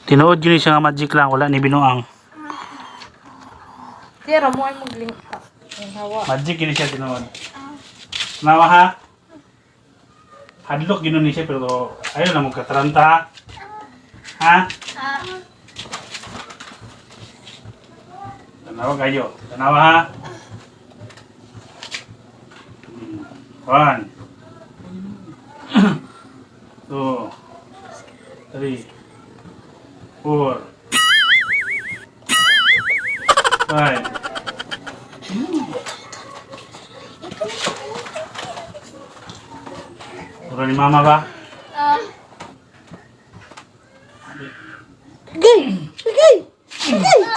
Tinuod yun siya nga magic lang, wala ni binuang. Tira mo ay mag-link ka. Hawa. Magic yun siya tinuod. Nawa ha? Hadlok yun siya pero ayaw na magkataranta. Ha? Tanawa kayo. Tanawa ha? 1 2 3 4 5 Turun ni mama ba? Gay! Gay! Gay!